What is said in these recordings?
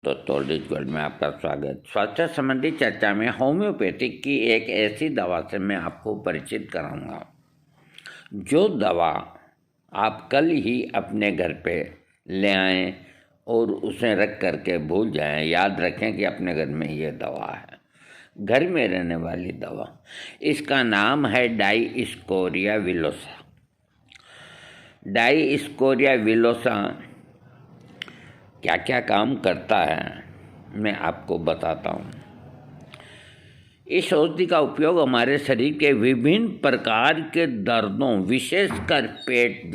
दोस्तों डिजिटल में आपका स्वागत। स्वास्थ्य संबंधी चर्चा में होम्योपैथिक की एक ऐसी दवा से मैं आपको परिचित कराऊंगा जो दवा आप कल ही अपने घर पे ले आएं और उसे रख करके भूल जाएं। याद रखें कि अपने घर में ये दवा है, घर में रहने वाली दवा। इसका नाम है डाइस्कोरिया विलोसा। डाइस्कोरिया विलोसा क्या क्या काम करता है मैं आपको बताता हूँ। इस औषधि का उपयोग हमारे शरीर के विभिन्न प्रकार के दर्दों, विशेषकर पेट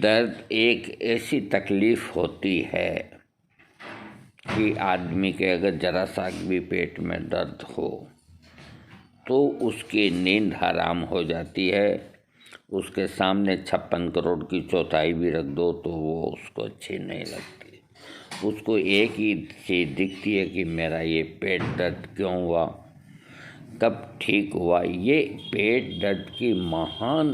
दर्द एक ऐसी तकलीफ होती है कि आदमी के अगर जरा सा भी पेट में दर्द हो तो उसकी नींद हराम हो जाती है। उसके सामने 56 करोड़ की चौथाई भी रख दो तो वो उसको अच्छी नहीं लगती। उसको एक ही चीज़ दिखती है कि मेरा ये पेट दर्द क्यों हुआ, कब ठीक हुआ। ये पेट दर्द की महान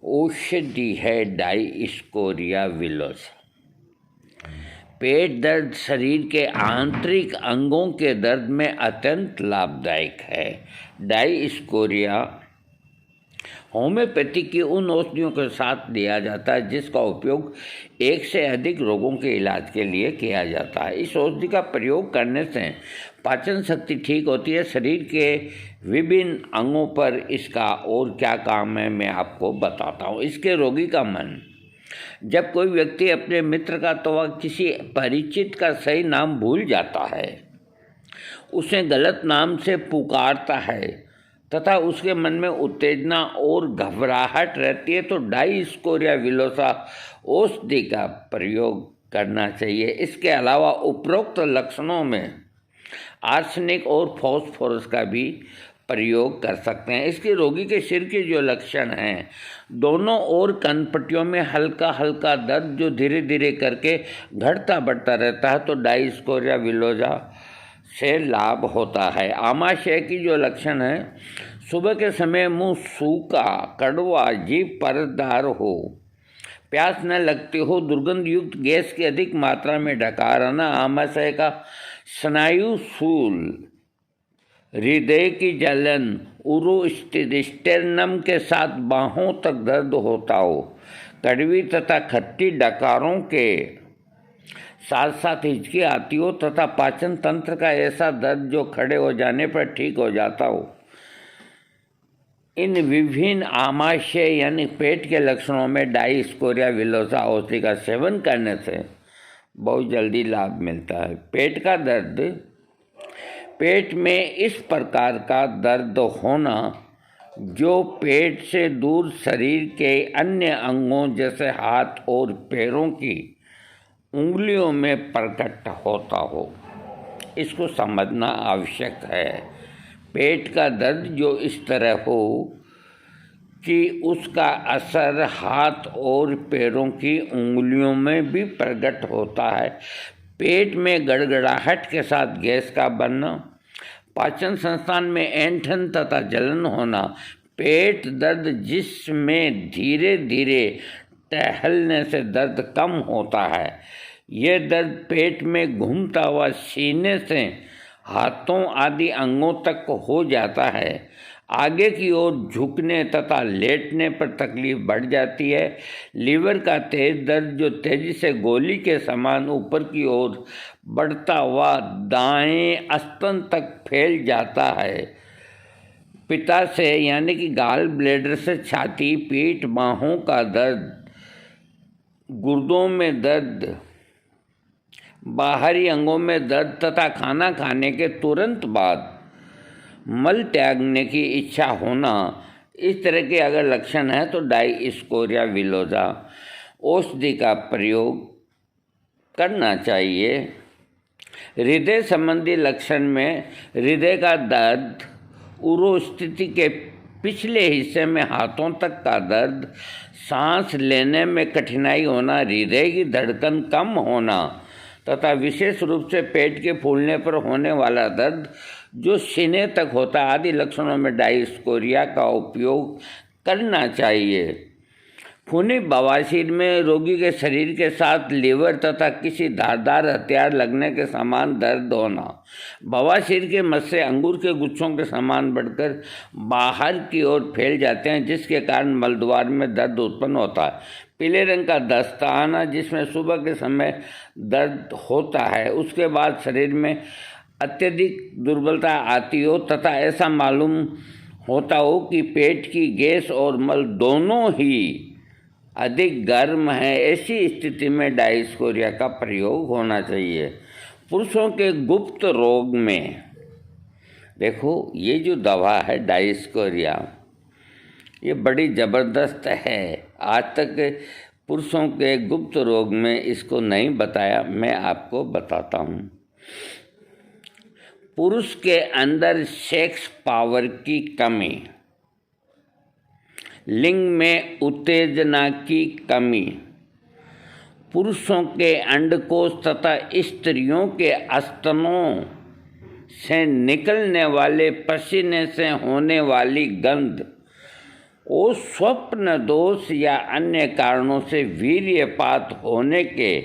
औषधि है डाइस्कोरिया विलोसा। पेट दर्द शरीर के आंतरिक अंगों के दर्द में अत्यंत लाभदायक है। डाइस्कोरिया होम्योपैथी की उन औषधियों के साथ दिया जाता है जिसका उपयोग एक से अधिक रोगों के इलाज के लिए किया जाता है। इस औषधि का प्रयोग करने से पाचन शक्ति ठीक होती है। शरीर के विभिन्न अंगों पर इसका और क्या काम है मैं आपको बताता हूँ। इसके रोगी का मन, जब कोई व्यक्ति अपने मित्र का तो वह किसी परिचित का सही नाम भूल जाता है, उसे गलत नाम से पुकारता है तथा उसके मन में उत्तेजना और घबराहट रहती है तो डाइस्कोरिया विलोसा औषधि का प्रयोग करना चाहिए। इसके अलावा उपरोक्त लक्षणों में आर्सेनिक और फास्फोरस का भी प्रयोग कर सकते हैं। इसके रोगी के सिर के जो लक्षण हैं, दोनों ओर कनपट्टियों में हल्का हल्का दर्द जो धीरे धीरे करके घटता बढ़ता रहता है तो डाइस्कोरिया विलोसा से लाभ होता है। आमाशय की जो लक्षण है, सुबह के समय मुंह सूखा, कड़वा, जीभ परतदार हो, प्यास न लगती हो, दुर्गंध युक्त गैस की अधिक मात्रा में ढका रहना, आमाशय का स्नायु शूल, हृदय की जलन, स्टेर्नम के साथ बाहों तक दर्द होता हो, कड़वी तथा खट्टी डकारों के साथ साथ हिचकी आती हो तथा पाचन तंत्र का ऐसा दर्द जो खड़े हो जाने पर ठीक हो जाता हो। इन विभिन्न आमाशय यानी पेट के लक्षणों में डाइस्कोरिया विलोसा औषधि का सेवन करने से बहुत जल्दी लाभ मिलता है। पेट का दर्द, पेट में इस प्रकार का दर्द होना जो पेट से दूर शरीर के अन्य अंगों जैसे हाथ और पैरों की उंगलियों में प्रकट होता हो, इसको समझना आवश्यक है। पेट का दर्द जो इस तरह हो कि उसका असर हाथ और पैरों की उंगलियों में भी प्रकट होता है। पेट में गड़गड़ाहट के साथ गैस का बनना, पाचन संस्थान में ऐंठन तथा जलन होना, पेट दर्द जिसमें धीरे धीरे टहलने से दर्द कम होता है। यह दर्द पेट में घूमता हुआ सीने से हाथों आदि अंगों तक हो जाता है। आगे की ओर झुकने तथा लेटने पर तकलीफ बढ़ जाती है। लीवर का तेज दर्द जो तेजी से गोली के समान ऊपर की ओर बढ़ता हुआ दाएं स्तन तक फैल जाता है। पित्त से यानी कि गाल ब्लैडर से छाती, पीठ, बाहों का दर्द, गुर्दों में दर्द, बाहरी अंगों में दर्द तथा खाना खाने के तुरंत बाद मल त्यागने की इच्छा होना, इस तरह के अगर लक्षण हैं तो डाइस्कोरिया विलोसा औषधि का प्रयोग करना चाहिए। हृदय संबंधी लक्षण में हृदय का दर्द, उरोस्थिति के पिछले हिस्से में हाथों तक का दर्द, सांस लेने में कठिनाई होना, हृदय की धड़कन कम होना तथा विशेष रूप से पेट के फूलने पर होने वाला दर्द जो सीने तक होता आदि लक्षणों में डाइस्कोरिया का उपयोग करना चाहिए। खूनी बवासीर में रोगी के शरीर के साथ लीवर तथा किसी धारदार हथियार लगने के समान दर्द होना, बवासीर के मस्से अंगूर के गुच्छों के समान बढ़कर बाहर की ओर फैल जाते हैं, जिसके कारण मलद्वार में दर्द उत्पन्न होता है। पीले रंग का दस्ता आना, जिसमें सुबह के समय दर्द होता है, उसके बाद शरीर में अत्यधिक दुर्बलता आती हो तथा ऐसा मालूम होता हो कि पेट की गैस और मल दोनों ही अधिक गर्म है, ऐसी स्थिति में डायस्कोरिया का प्रयोग होना चाहिए। पुरुषों के गुप्त रोग में देखो, ये जो दवा है डायस्कोरिया, ये बड़ी ज़बरदस्त है। आज तक पुरुषों के गुप्त रोग में इसको नहीं बताया, मैं आपको बताता हूँ। पुरुष के अंदर सेक्स पावर की कमी, लिंग में उत्तेजना की कमी, पुरुषों के अंडकोश तथा स्त्रियों के स्तनों से निकलने वाले पसीने से होने वाली गंध और स्वप्न दोष या अन्य कारणों से वीर्यपात होने के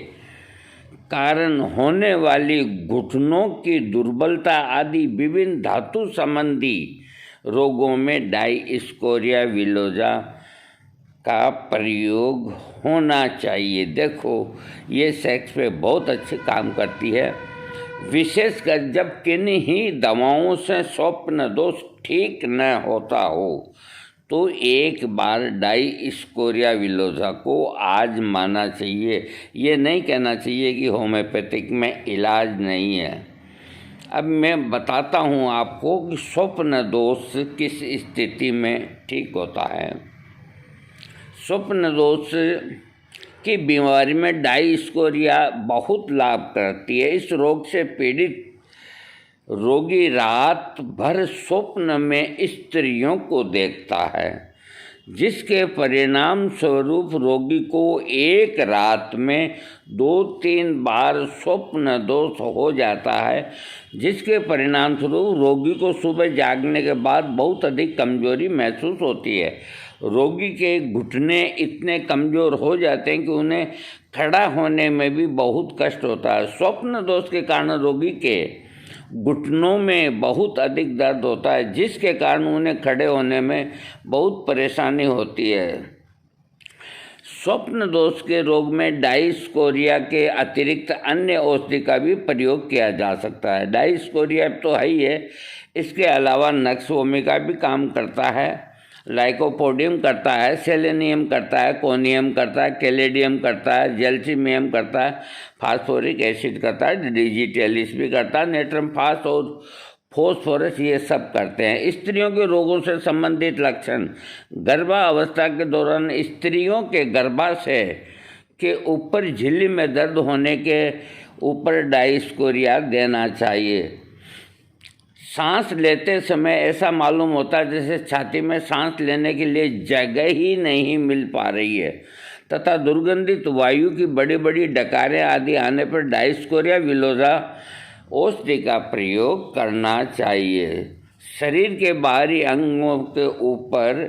कारण होने वाली घुटनों की दुर्बलता आदि विभिन्न धातु संबंधी रोगों में डायस्कोरिया विलोजा का प्रयोग होना चाहिए। देखो, ये सेक्स पे बहुत अच्छे काम करती है, विशेषकर जब किन्हीं दवाओं से स्वप्न दोष ठीक न होता हो तो एक बार डायस्कोरिया विलोजा को आजमाना चाहिए। ये नहीं कहना चाहिए कि होम्योपैथिक में इलाज नहीं है। अब मैं बताता हूँ आपको कि स्वप्न दोष किस स्थिति में ठीक होता है। स्वप्न दोष की बीमारी में डायस्कोरिया बहुत लाभ करती है। इस रोग से पीड़ित रोगी रात भर स्वप्न में स्त्रियों को देखता है, जिसके परिणाम स्वरूप रोगी को एक रात में 2-3 बार स्वप्न दोष हो जाता है, जिसके परिणाम स्वरूप रोगी को सुबह जागने के बाद बहुत अधिक कमजोरी महसूस होती है। रोगी के घुटने इतने कमज़ोर हो जाते हैं कि उन्हें खड़ा होने में भी बहुत कष्ट होता है। स्वप्न दोष के कारण रोगी के घुटनों में बहुत अधिक दर्द होता है, जिसके कारण उन्हें खड़े होने में बहुत परेशानी होती है। स्वप्न दोष के रोग में डायस्कोरिया के अतिरिक्त अन्य औषधि का भी प्रयोग किया जा सकता है। डायस्कोरिया तो है ही है, इसके अलावा नक्सवोमी का भी काम करता है, लाइकोपोडियम करता है, सेलेनियम करता है, कोनियम करता है, कैलेडियम करता है, जैल्सीमियम करता है, फास्फोरिक एसिड करता है, डिजिटेलिस भी करता है, नेट्रम फास और फॉस्फोरस, ये सब करते हैं। स्त्रियों के रोगों से संबंधित लक्षण, गर्भावस्था के दौरान स्त्रियों के गर्भाशय के ऊपर झिल्ली में दर्द होने के ऊपर डायस्कोरिया देना चाहिए। सांस लेते समय ऐसा मालूम होता है जैसे छाती में सांस लेने के लिए जगह ही नहीं मिल पा रही है तथा दुर्गंधित वायु की बड़ी बड़ी डकारें आदि आने पर डायस्कोरिया विलोजा औषधि का प्रयोग करना चाहिए। शरीर के बाहरी अंगों के ऊपर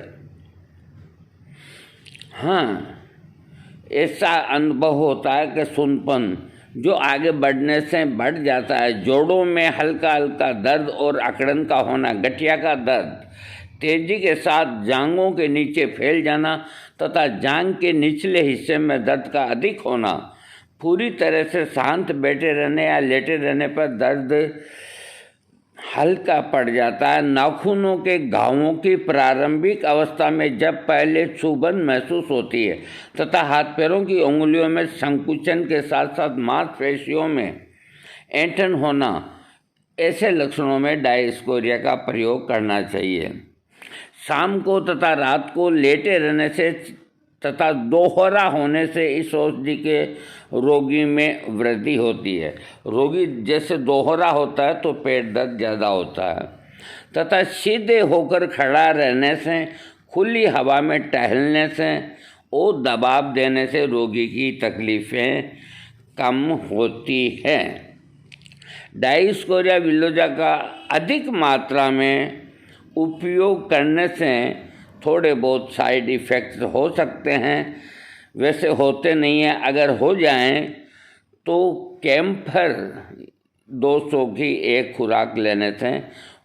ऐसा अनुभव होता है कि सुनपन जो आगे बढ़ने से बढ़ जाता है, जोड़ों में हल्का हल्का दर्द और अकड़न का होना, गठिया का दर्द, तेजी के साथ जांघों के नीचे फैल जाना तथा जांघ के निचले हिस्से में दर्द का अधिक होना, पूरी तरह से शांत बैठे रहने या लेटे रहने पर दर्द हल्का पड़ जाता है। नाखूनों के घावों की प्रारंभिक अवस्था में जब पहले चुभन महसूस होती है तथा हाथ पैरों की उंगलियों में संकुचन के साथ साथ मांसपेशियों में ऐंठन होना, ऐसे लक्षणों में डायस्कोरिया का प्रयोग करना चाहिए। शाम को तथा रात को लेटे रहने से तथा दोहरा होने से इस औषधि के रोगी में वृद्धि होती है। रोगी जैसे दोहरा होता है तो पेट दर्द ज़्यादा होता है तथा सीधे होकर खड़ा रहने से, खुली हवा में टहलने से और दबाव देने से रोगी की तकलीफ़ें कम होती हैं। डायस्कोरिया विलोजा का अधिक मात्रा में उपयोग करने से थोड़े बहुत साइड इफ़ेक्ट्स हो सकते हैं, वैसे होते नहीं हैं। अगर हो जाएं तो कैम्फर 200 की एक खुराक लेने से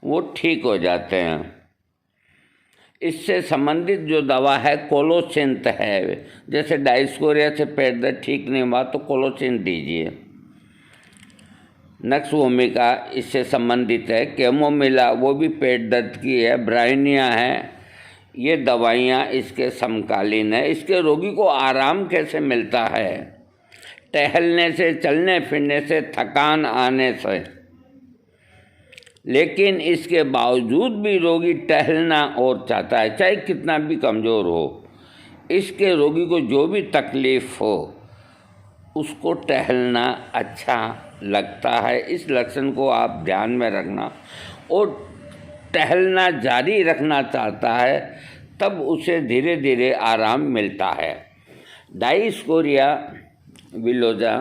वो ठीक हो जाते हैं। इससे संबंधित जो दवा है कोलोसिंथ है। जैसे डायस्कोरिया से पेट दर्द ठीक नहीं हुआ तो कोलोसिंथ दीजिए। नक्स वोमिका इससे संबंधित है। कैमोमिला वो भी पेट दर्द की है। ब्राइनिया है, ये दवाइयाँ इसके समकालीन है। इसके रोगी को आराम कैसे मिलता है? टहलने से, चलने फिरने से, थकान आने से। लेकिन इसके बावजूद भी रोगी टहलना और चाहता है, चाहे कितना भी कमज़ोर हो। इसके रोगी को जो भी तकलीफ़ हो उसको टहलना अच्छा लगता है। इस लक्षण को आप ध्यान में रखना, और टहलना जारी रखना चाहता है तब उसे धीरे धीरे आराम मिलता है। डायस्कोरिया विलोजा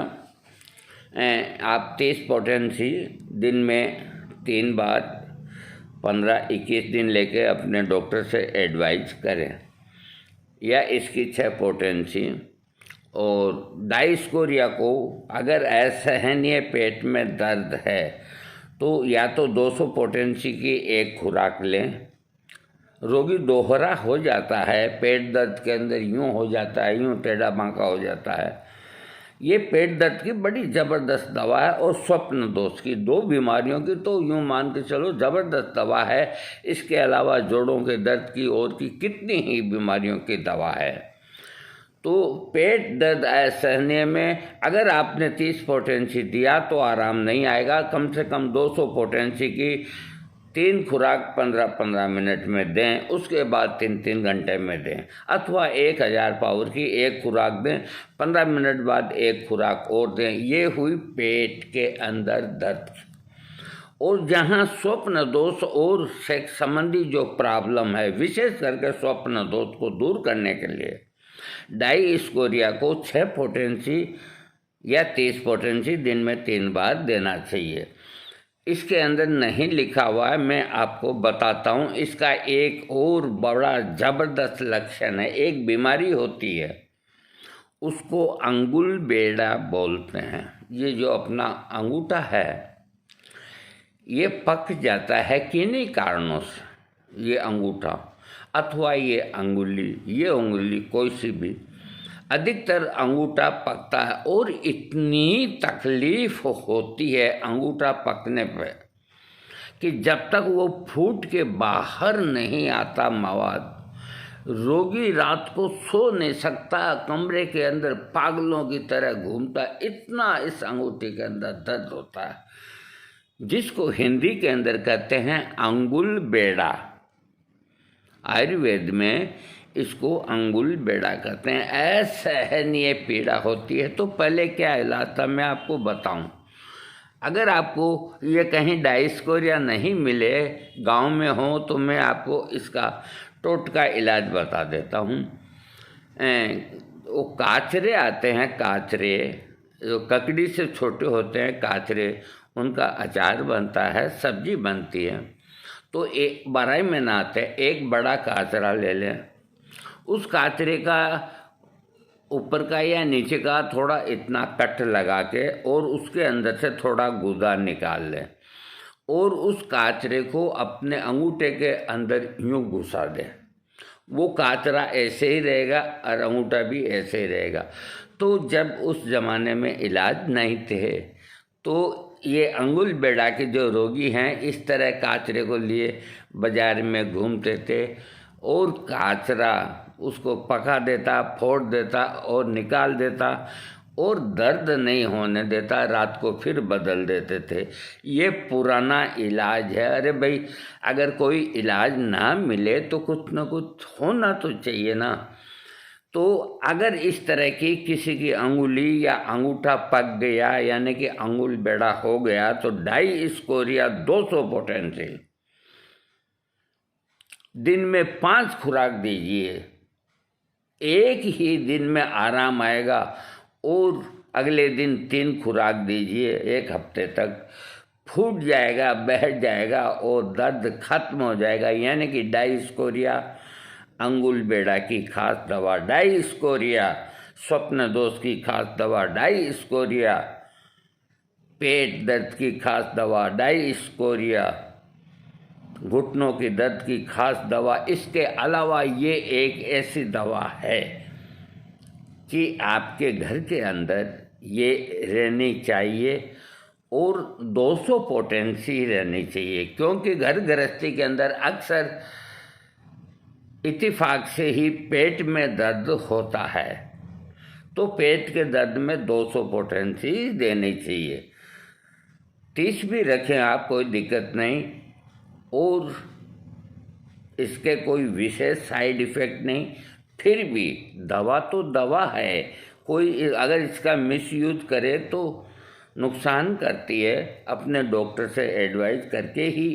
आप 30 पोटेंसी दिन में 3 बार 15-21 दिन लेके अपने डॉक्टर से एडवाइज करें, या इसकी 6 पोटेंसी। और डायस्कोरिया को अगर असहनीय पेट में दर्द है तो या तो 200 पोटेंसी की एक खुराक लें। रोगी दोहरा हो जाता है, पेट दर्द के अंदर यूँ हो जाता है, यूँ टेढ़ा बांका हो जाता है। ये पेट दर्द की बड़ी ज़बरदस्त दवा है, और स्वप्न दोष की, 2 बीमारियों की तो यूँ मान के चलो ज़बरदस्त दवा है। इसके अलावा जोड़ों के दर्द की और की कितनी ही बीमारियों की दवा है। तो पेट दर्द असहनीय में अगर आपने 30 पोटेंसी दिया तो आराम नहीं आएगा। कम से कम 200 पोटेंसी की 3 खुराक 15-15 मिनट में दें, उसके बाद 3-3 घंटे में दें। अथवा 1000 पावर की एक खुराक दें, 15 मिनट बाद एक खुराक और दें। ये हुई पेट के अंदर दर्द। और जहाँ स्वप्न दोष और सेक्स संबंधी जो प्रॉब्लम है, विशेष करके स्वप्न दोष को दूर करने के लिए डायस्कोरिया को 6 पोटेंसी या 30 पोटेंसी दिन में 3 बार देना चाहिए। इसके अंदर नहीं लिखा हुआ है, मैं आपको बताता हूँ। इसका एक और बड़ा ज़बरदस्त लक्षण है। एक बीमारी होती है, उसको अंगुल बेड़ा बोलते हैं। ये जो अपना अंगूठा है ये पक जाता है किन्हीं कारणों से। ये अंगूठा अथवा ये उंगली कोई सी भी, अधिकतर अंगूठा पकता है। और इतनी तकलीफ होती है अंगूठा पकने पे कि जब तक वो फूट के बाहर नहीं आता मवाद, रोगी रात को सो नहीं सकता, कमरे के अंदर पागलों की तरह घूमता। इतना इस अंगूठे के अंदर दर्द होता है, जिसको हिंदी के अंदर कहते हैं अंगुल बेड़ा। आयुर्वेद में इसको अंगुल बेड़ा कहते हैं। असहनीय पीड़ा होती है तो पहले क्या इलाज था मैं आपको बताऊं। अगर आपको ये कहीं डायस्कोरिया नहीं मिले, गांव में हो, तो मैं आपको इसका टोटका इलाज बता देता हूं। वो काचरे आते हैं, काचरे जो ककड़ी से छोटे होते हैं काचरे, उनका अचार बनता है, सब्जी बनती है। तो एक बड़ाई में ना आते, एक बड़ा काचरा ले लें। उस काचरे का ऊपर का या नीचे का थोड़ा इतना कट लगा के और उसके अंदर से थोड़ा गुदा निकाल लें, और उस काचरे को अपने अंगूठे के अंदर यूँ घुसा दें। वो काचरा ऐसे ही रहेगा और अंगूठा भी ऐसे ही रहेगा। तो जब उस ज़माने में इलाज नहीं थे तो ये अंगुल बेड़ा के जो रोगी हैं इस तरह काचरे को लिए बाज़ार में घूमते थे, और काचरा उसको पका देता, फोड़ देता और निकाल देता, और दर्द नहीं होने देता। रात को फिर बदल देते थे। ये पुराना इलाज है। अरे भाई, अगर कोई इलाज ना मिले तो कुछ न कुछ होना तो चाहिए ना। तो अगर इस तरह की किसी की अंगुली या अंगूठा पक गया, यानी कि अंगुल बेड़ा हो गया, तो डायस्कोरिया 200 पोटेंसी दिन में 5 खुराक दीजिए। एक ही दिन में आराम आएगा, और अगले दिन 3 खुराक दीजिए। 1 हफ्ते तक फूट जाएगा, बैठ जाएगा और दर्द खत्म हो जाएगा। यानी कि डायस्कोरिया अंगुल बेड़ा की खास दवा डाइस्कोरिया, स्वप्न दोष की खास दवा डाइस्कोरिया, पेट दर्द की खास दवा डाइस्कोरिया, घुटनों की दर्द की खास दवा। इसके अलावा ये एक ऐसी दवा है कि आपके घर के अंदर ये रहनी चाहिए और 200 पोटेंसी रहनी चाहिए, क्योंकि घर गृहस्थी के अंदर अक्सर इत्तेफाक से ही पेट में दर्द होता है, तो पेट के दर्द में 200 पोटेंसी देनी चाहिए। 30 भी रखें आप, कोई दिक्कत नहीं, और इसके कोई विशेष साइड इफ़ेक्ट नहीं। फिर भी दवा तो दवा है, कोई अगर इसका मिसयूज करे तो नुकसान करती है। अपने डॉक्टर से एडवाइस करके ही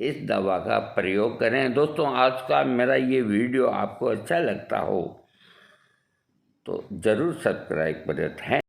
इस दवा का प्रयोग करें। दोस्तों, आज का मेरा ये वीडियो आपको अच्छा लगता हो तो ज़रूर सब्सक्राइब करें।